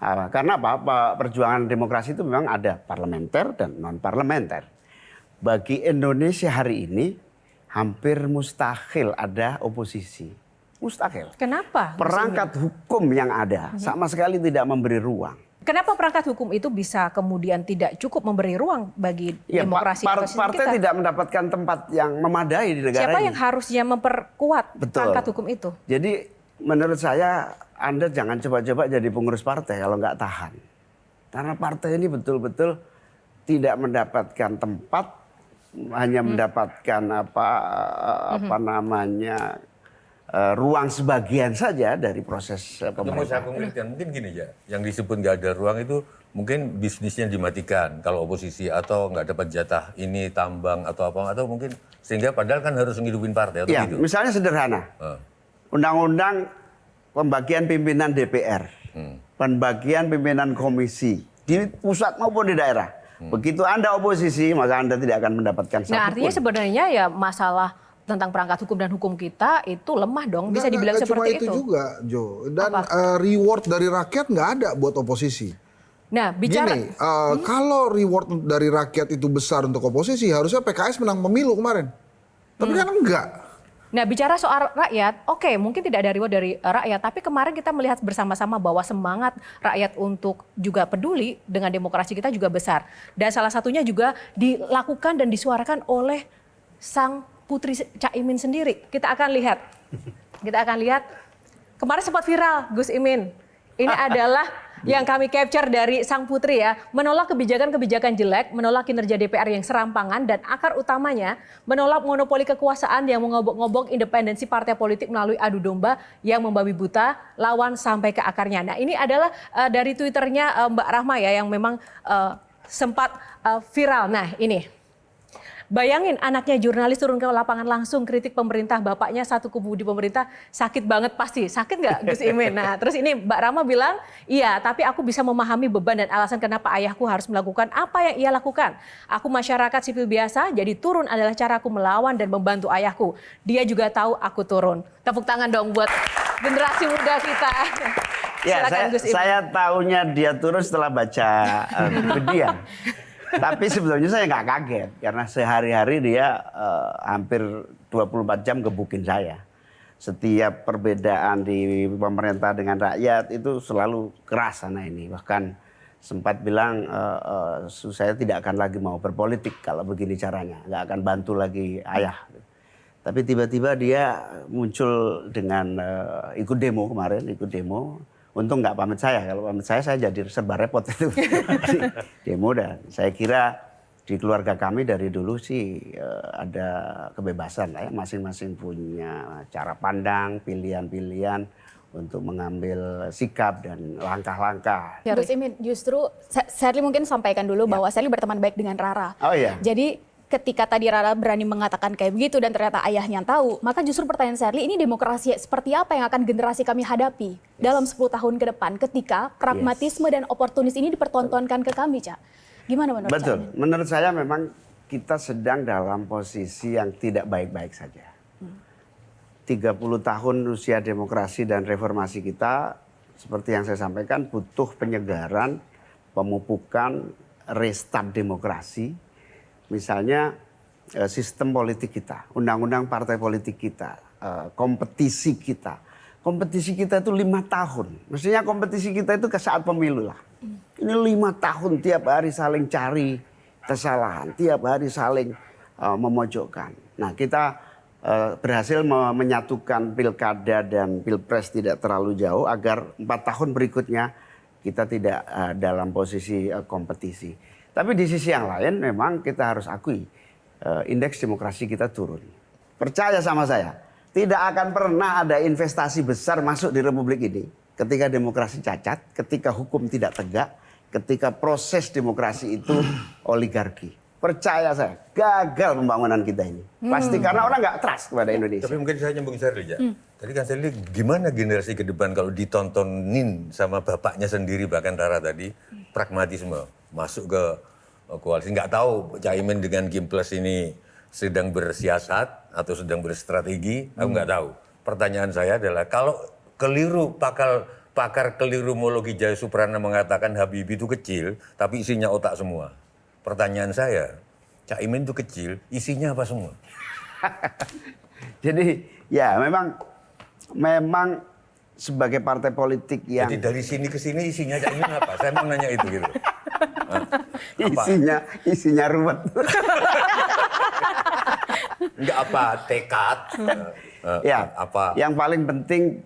Karena apa? Perjuangan demokrasi itu memang ada parlementer dan non parlementer. Bagi Indonesia hari ini hampir mustahil ada oposisi. Mustahil. Kenapa? Perangkat hukum yang ada sama sekali tidak memberi ruang. Kenapa perangkat hukum itu bisa kemudian tidak cukup memberi ruang bagi demokrasi atau sistem partai kita? tidak mendapatkan tempat yang memadai di negara Siapa ini. yang harusnya memperkuat perangkat hukum itu? Jadi menurut saya Anda jangan coba-coba jadi pengurus partai kalau nggak tahan. Karena partai ini betul-betul tidak mendapatkan tempat, hanya mendapatkan ruang sebagian saja dari proses pemerintahan. Saya konkretkan, mungkin gini ya, yang disebut nggak ada ruang itu mungkin bisnisnya dimatikan kalau oposisi atau nggak dapat jatah ini tambang atau apa, atau mungkin sehingga padahal kan harus menghidupin partai atau Ya, gitu. misalnya sederhana, undang-undang pembagian pimpinan DPR, pembagian pimpinan komisi di pusat maupun di daerah. Begitu Anda oposisi, maka Anda tidak akan mendapatkan satupun. Nah, artinya sebenarnya ya masalah tentang perangkat hukum dan hukum kita itu lemah dong, bisa dibilang seperti itu. Cuma itu juga, Jo. Dan reward dari rakyat nggak ada buat oposisi. Nah, bicara Gini, kalau reward dari rakyat itu besar untuk oposisi, harusnya PKS menang pemilu kemarin. Tapi kan enggak. Nah, bicara soal rakyat, oke, mungkin tidak ada reward dari rakyat, tapi kemarin kita melihat bersama-sama bahwa semangat rakyat untuk juga peduli dengan demokrasi kita juga besar. Dan salah satunya juga dilakukan dan disuarakan oleh sang putri Caimin sendiri. Kita akan lihat kemarin sempat viral Gus Imin. Ini adalah yang kami capture dari sang putri ya, menolak kebijakan-kebijakan jelek, menolak kinerja DPR yang serampangan, dan akar utamanya menolak monopoli kekuasaan yang mengobok-ngobok independensi partai politik melalui adu domba yang membabi buta lawan sampai ke akarnya. Nah, ini adalah dari Twitternya Mbak Rahma ya, yang memang sempat viral. Nah, ini. Bayangin anaknya jurnalis turun ke lapangan langsung kritik pemerintah, bapaknya satu kubu di pemerintah, sakit banget pasti. Sakit nggak Gus Imin? Nah, terus ini Mbak Rama bilang, iya tapi aku bisa memahami beban dan alasan kenapa ayahku harus melakukan apa yang ia lakukan. Aku masyarakat sipil biasa, jadi turun adalah caraku melawan dan membantu ayahku. Dia juga tahu aku turun. Tepuk tangan dong buat generasi muda kita. Ya, saya tahunya dia turun setelah baca Median. Tapi sebetulnya saya nggak kaget karena sehari-hari dia hampir 24 jam gebukin saya. Setiap perbedaan di pemerintah dengan rakyat itu selalu keras sana ini. Bahkan sempat bilang saya tidak akan lagi mau berpolitik kalau begini caranya, nggak akan bantu lagi ayah. Tapi tiba-tiba dia muncul dengan ikut demo kemarin, ikut demo. Untung nggak pamit saya, kalau pamit saya jadi serba repot itu. Demo dan saya kira di keluarga kami dari dulu sih ada kebebasan lah ya. Masing-masing punya cara pandang, pilihan-pilihan untuk mengambil sikap dan langkah-langkah. Ya, Gus Imin, justru Sherly mungkin sampaikan dulu bahwa Sherly berteman baik dengan Rara. Oh iya. Jadi ketika tadi Rara berani mengatakan kayak begitu dan ternyata ayahnya tahu, maka justru pertanyaan Sherly, ini demokrasi seperti apa yang akan generasi kami hadapi dalam 10 tahun ke depan ketika pragmatisme dan oportunis ini dipertontonkan ke kami, Cak? Gimana menurut Betul. Cak? Menurut saya memang kita sedang dalam posisi yang tidak baik-baik saja. 30 tahun usia demokrasi dan reformasi kita, seperti yang saya sampaikan, butuh penyegaran, pemupukan, restart demokrasi. Misalnya sistem politik kita, undang-undang partai politik kita, kompetisi kita. Kompetisi kita itu 5 tahun. Maksudnya kompetisi kita itu ke saat pemilu lah. Ini 5 tahun tiap hari saling cari kesalahan, tiap hari saling memojokkan. Nah, kita berhasil menyatukan pilkada dan pilpres tidak terlalu jauh agar 4 tahun berikutnya kita tidak dalam posisi kompetisi. Tapi di sisi yang lain memang kita harus akui indeks demokrasi kita turun. Percaya sama saya, tidak akan pernah ada investasi besar masuk di Republik ini ketika demokrasi cacat, ketika hukum tidak tegak, ketika proses demokrasi itu oligarki. Percaya saya, gagal pembangunan kita ini. Pasti karena orang nggak trust kepada Indonesia. Tapi mungkin saya nyambung Sherly ya. Tadi kan Sherly, gimana generasi ke depan kalau ditontonin sama bapaknya sendiri, bahkan Rara tadi, pragmatisme, masuk ke koalisi. Nggak tahu Caimin dengan Kim Plus ini sedang bersiasat atau sedang berstrategi, aku nggak tahu. Pertanyaan saya adalah, kalau keliru pakal pakar kelirumologi Jaya Suprana mengatakan Habibie itu kecil, tapi isinya otak semua. Pertanyaan saya, Cak Imin itu kecil, isinya apa semua? Jadi ya memang sebagai partai politik yang Jadi dari sini ke sini isinya Cak Imin apa? Saya mau nanya itu gitu. isinya ruwet. Enggak apa, tekad. Ya, apa? yang paling penting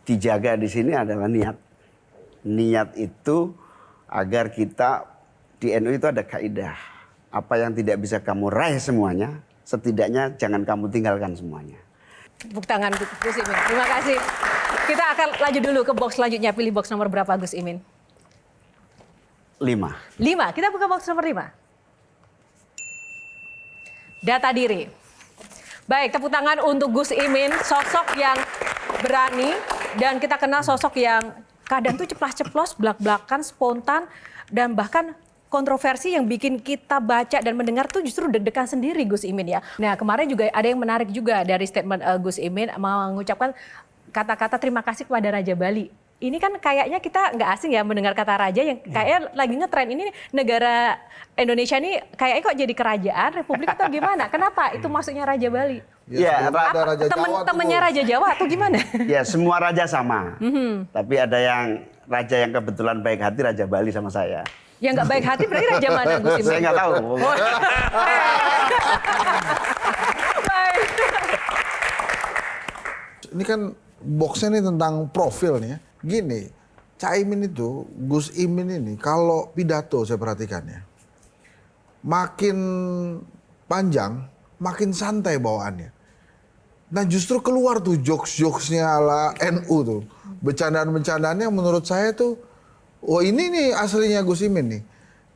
dijaga di sini adalah niat. Niat itu agar kita di NU itu ada kaidah. Apa yang tidak bisa kamu raih semuanya, setidaknya jangan kamu tinggalkan semuanya. Tepuk tangan Gus Imin. Terima kasih. Kita akan lanjut dulu ke box selanjutnya. Pilih box nomor berapa Gus Imin? 5. 5. Kita buka box nomor 5. Data diri. Baik, tepuk tangan untuk Gus Imin, sosok yang berani dan kita kenal sosok yang kadang tuh ceplas-ceplos, belak-belakan, spontan dan bahkan kontroversi yang bikin kita baca dan mendengar tuh justru deg-degan sendiri Gus Imin ya. Nah kemarin juga ada yang menarik juga dari statement Gus Imin mengucapkan kata-kata terima kasih kepada Raja Bali. Ini kan kayaknya kita nggak asing ya mendengar kata raja yang kayaknya lagi ngetren ini negara Indonesia ini kayaknya kok jadi kerajaan republik atau gimana? Kenapa itu maksudnya Raja Bali? Ya, sebelum ada Raja Jawa Temen-temennya tuh. Raja Jawa atau gimana? Ya semua raja sama. Tapi ada yang raja yang kebetulan baik hati, Raja Bali sama saya. Yang nggak baik hati berarti raja mana Gus Imin? Saya nggak tahu. Baik. Ini kan boxnya nih tentang profil nih ya. Gini, Caimin itu, Gus Imin ini kalau pidato saya perhatikan ya. Makin panjang, makin santai bawaannya. Nah justru keluar tuh jokes-jokesnya ala NU tuh. Bercandaan-bercandaannya menurut saya tuh, oh ini nih aslinya Gus Imin nih.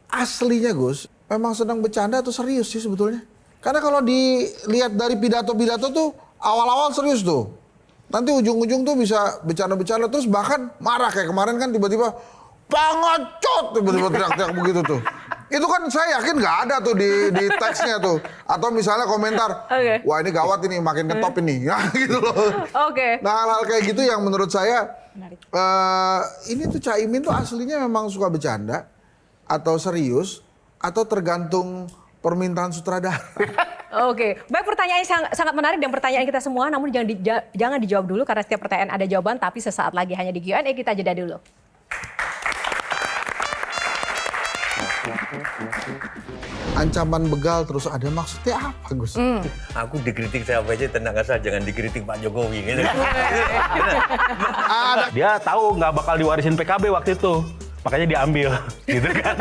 Aslinya Gus, memang sedang bercanda atau serius sih sebetulnya. Karena kalau dilihat dari pidato-pidato tuh, awal-awal serius tuh. Nanti ujung-ujung tuh bisa bercanda-bercanda terus bahkan marah kayak kemarin kan tiba-tiba pengecut tiba-tiba teriak-teriak begitu tuh. Itu kan saya yakin nggak ada tuh di teksnya tuh. Atau misalnya komentar, Oke. wah ini gawat ini makin ketop ini. Ya gitu loh. Oke. Nah hal-hal kayak gitu yang menurut saya ini tuh Caimin tuh aslinya memang suka bercanda atau serius atau tergantung permintaan sutradara. Oke, baik pertanyaan sangat menarik dan pertanyaan kita semua, namun jangan dijawab dulu karena setiap pertanyaan ada jawaban, tapi sesaat lagi hanya di Q&A kita jeda dulu. Ancaman begal terus ada maksudnya apa Gus? Aku dikritik siapa aja tenang asal jangan dikritik Pak Jokowi gitu. Dia tahu nggak bakal diwarisin PKB waktu itu, makanya diambil, gitu kan.